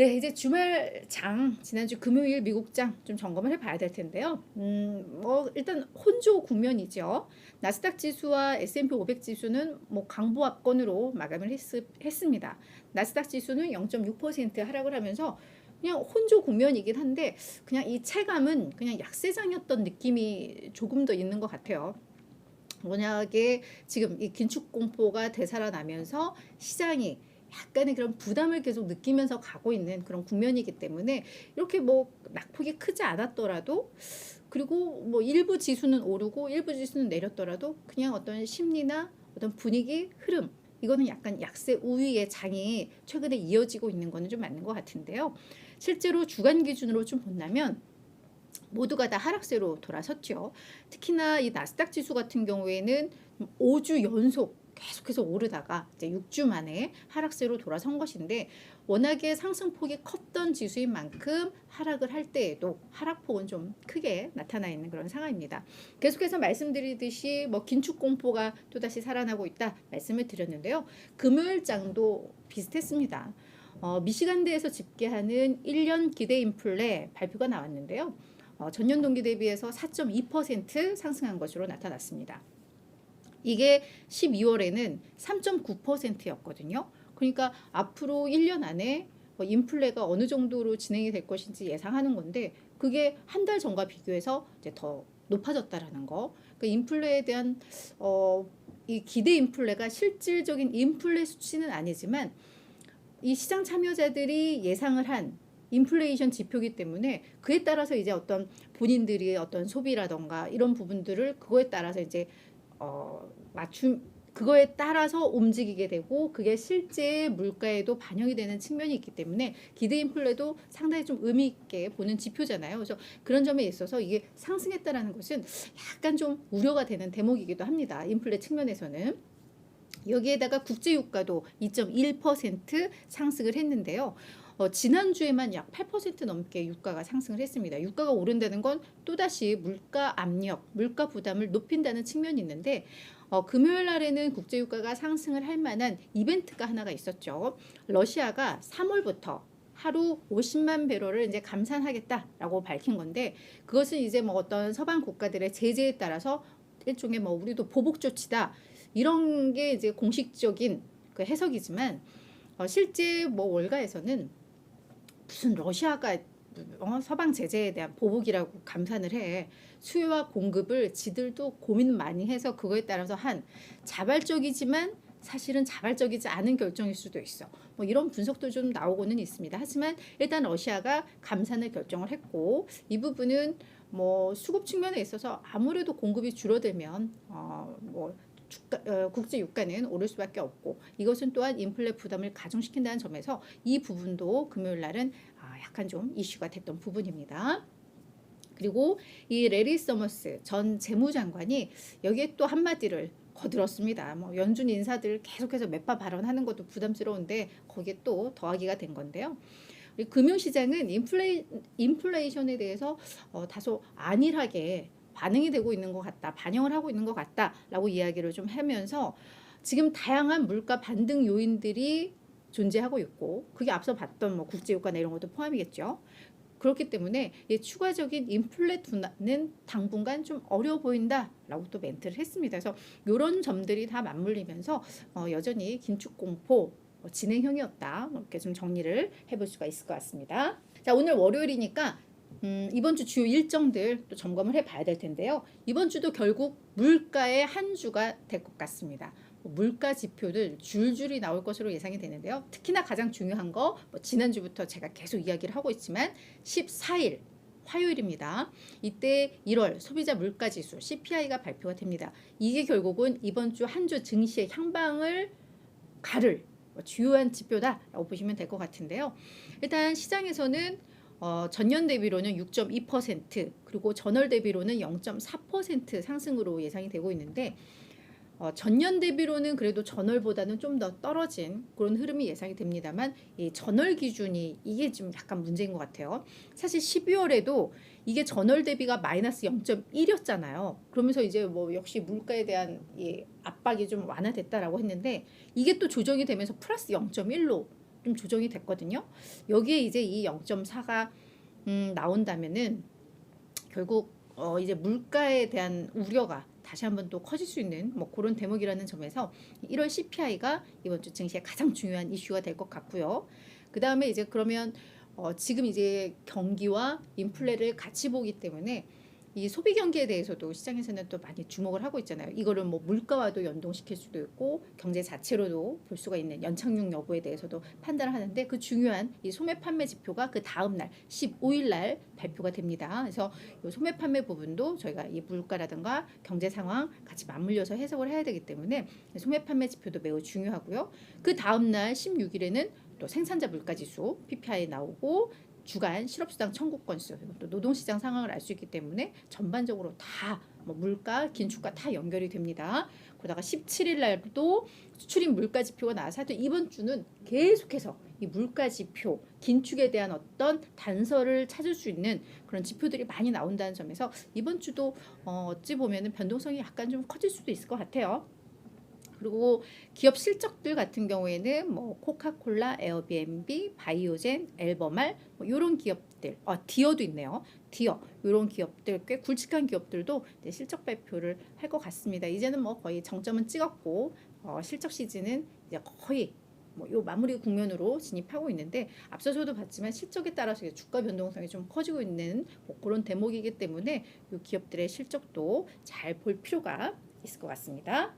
네, 이제 주말 장, 지난주 금요일 미국 장 좀 점검을 해봐야 될 텐데요. 일단 혼조 국면이죠. 나스닥 지수와 S&P 500 지수는 뭐 강보합권으로 마감을 했습니다. 나스닥 지수는 0.6% 하락을 하면서 그냥 혼조 국면이긴 한데 그냥 이 체감은 그냥 약세장이었던 느낌이 조금 더 있는 것 같아요. 워낙에 지금 이 긴축 공포가 되살아나면서 시장이 약간의 그런 부담을 계속 느끼면서 가고 있는 그런 국면이기 때문에 이렇게 뭐 낙폭이 크지 않았더라도, 그리고 뭐 일부 지수는 오르고 일부 지수는 내렸더라도 그냥 어떤 심리나 어떤 분위기 흐름, 이거는 약간 약세 우위의 장이 최근에 이어지고 있는 거는 좀 맞는 것 같은데요. 실제로 주간 기준으로 좀 본다면 모두가 다 하락세로 돌아섰죠. 특히나 이 나스닥 지수 같은 경우에는 5주 연속 계속해서 오르다가 이제 6주 만에 하락세로 돌아선 것인데, 워낙에 상승폭이 컸던 지수인 만큼 하락을 할 때에도 하락폭은 좀 크게 나타나 있는 그런 상황입니다. 계속해서 말씀드리듯이 뭐 긴축 공포가 또다시 살아나고 있다 말씀을 드렸는데요. 금요일장도 비슷했습니다. 미시간대에서 집계하는 1년 기대 인플레 발표가 나왔는데요. 전년 동기 대비해서 4.2% 상승한 것으로 나타났습니다. 이게 12월에는 3.9%였거든요. 그러니까 앞으로 1년 안에 인플레가 어느 정도로 진행이 될 것인지 예상하는 건데, 그게 한 달 전과 비교해서 이제 더 높아졌다라는 거. 그러니까 인플레에 대한 이 기대 인플레가 실질적인 인플레 수치는 아니지만 이 시장 참여자들이 예상을 한 인플레이션 지표이기 때문에 그에 따라서 이제 어떤 본인들이 어떤 소비라던가 이런 부분들을 그거에 따라서 이제 맞춤, 그거에 따라서 움직이게 되고, 그게 실제 물가에도 반영이 되는 측면이 있기 때문에 기대 인플레도 상당히 좀 의미 있게 보는 지표잖아요. 그래서 그런 점에 있어서 이게 상승했다라는 것은 약간 좀 우려가 되는 대목이기도 합니다. 인플레 측면에서는. 여기에다가 국제유가도 2.1% 상승을 했는데요. 지난주에만 약 8% 넘게 유가가 상승을 했습니다. 유가가 오른다는 건 또다시 물가 압력, 물가 부담을 높인다는 측면이 있는데, 금요일 날에는 국제유가가 상승을 할 만한 이벤트가 하나가 있었죠. 러시아가 3월부터 하루 50만 배럴을 이제 감산하겠다라고 밝힌 건데, 그것은 이제 뭐 어떤 서방 국가들의 제재에 따라서 일종의 뭐 우리도 보복 조치다, 이런 게 이제 공식적인 그 해석이지만, 실제 뭐 월가에서는 무슨 러시아가 서방 제재에 대한 보복이라고 감산을 해. 수요와 공급을 지들도 고민 많이 해서 그거에 따라서 한 자발적이지만 사실은 자발적이지 않은 결정일 수도 있어. 뭐 이런 분석도 좀 나오고는 있습니다. 하지만 일단 러시아가 감산을 결정을 했고, 이 부분은 뭐 수급 측면에 있어서 아무래도 공급이 줄어들면 뭐 국제 유가는 오를 수밖에 없고, 이것은 또한 인플레 부담을 가중시킨다는 점에서 이 부분도 금요일 날은 약간 좀 이슈가 됐던 부분입니다. 그리고 이 레리 서머스 전 재무장관이 여기에 또 한마디를 거들었습니다. 뭐 연준 인사들 계속해서 매파 발언하는 것도 부담스러운데 거기에 또 더하기가 된 건데요. 금융시장은 인플레이션에 대해서 다소 안일하게 반응이 되고 있는 것 같다, 반영을 하고 있는 것 같다라고 이야기를 좀 하면서, 지금 다양한 물가 반등 요인들이 존재하고 있고, 그게 앞서 봤던 뭐 국제유가나 이런 것도 포함이겠죠. 그렇기 때문에 추가적인 인플레 둔화는 당분간 좀 어려워 보인다라고 또 멘트를 했습니다. 그래서 이런 점들이 다 맞물리면서 여전히 긴축 공포 진행형이었다, 이렇게 좀 정리를 해볼 수가 있을 것 같습니다. 자, 오늘 월요일이니까 이번 주 주요 일정들 또 점검을 해봐야 될 텐데요. 이번 주도 결국 물가의 한 주가 될 것 같습니다. 물가 지표들 줄줄이 나올 것으로 예상이 되는데요. 특히나 가장 중요한 거, 지난주부터 제가 계속 이야기를 하고 있지만 14일 화요일입니다. 이때 1월 소비자 물가지수 CPI가 발표가 됩니다. 이게 결국은 이번 주 한 주 증시의 향방을 가를 주요한 지표다라고 보시면 될 것 같은데요. 일단 시장에서는 전년 대비로는 6.2%, 그리고 전월 대비로는 0.4% 상승으로 예상이 되고 있는데, 전년 대비로는 그래도 전월보다는 좀 더 떨어진 그런 흐름이 예상이 됩니다만, 이 전월 기준이 이게 좀 약간 문제인 것 같아요. 사실 12월에도 이게 전월 대비가 마이너스 0.1이었잖아요. 그러면서 이제 뭐 역시 물가에 대한 이 압박이 좀 완화됐다라고 했는데, 이게 또 조정이 되면서 플러스 0.1로 좀 조정이 됐거든요. 여기에 이제 이 0.4가 나온다면은 결국 이제 물가에 대한 우려가 다시 한번 또 커질 수 있는 뭐 그런 대목이라는 점에서 1월 CPI가 이번 주 증시의 가장 중요한 이슈가 될 것 같고요. 그 다음에 이제 그러면 지금 이제 경기와 인플레를 같이 보기 때문에 이 소비 경기에 대해서도 시장에서는 또 많이 주목을 하고 있잖아요. 이거를 뭐 물가와도 연동시킬 수도 있고 경제 자체로도 볼 수가 있는 연착륙 여부에 대해서도 판단을 하는데 그 중요한 이 소매 판매 지표가 그 다음 날 15일 날 발표가 됩니다. 그래서 이 소매 판매 부분도 저희가 이 물가라든가 경제 상황 같이 맞물려서 해석을 해야 되기 때문에 소매 판매 지표도 매우 중요하고요. 그 다음 날 16일에는 또 생산자 물가 지수 PPI 나오고 주간 실업수당 청구 건수, 또 노동시장 상황을 알 수 있기 때문에 전반적으로 다 뭐 물가, 긴축과 다 연결이 됩니다. 그러다가 17일 날도 수출입 물가 지표가 나와서 하여튼 이번 주는 계속해서 이 물가 지표, 긴축에 대한 어떤 단서를 찾을 수 있는 그런 지표들이 많이 나온다는 점에서 이번 주도 어찌 보면은 변동성이 약간 좀 커질 수도 있을 것 같아요. 그리고 기업 실적들 같은 경우에는 뭐 코카콜라, 에어비앤비, 바이오젠, 앨범알 뭐 이런 기업들, 디어도 있네요. 디어 이런 기업들 꽤 굵직한 기업들도 이제 실적 발표를 할 것 같습니다. 이제는 뭐 거의 정점은 찍었고 실적 시즌은 이제 거의 뭐요 마무리 국면으로 진입하고 있는데 앞서서도 봤지만 실적에 따라서 주가 변동성이 좀 커지고 있는 뭐 그런 대목이기 때문에 이 기업들의 실적도 잘 볼 필요가 있을 것 같습니다.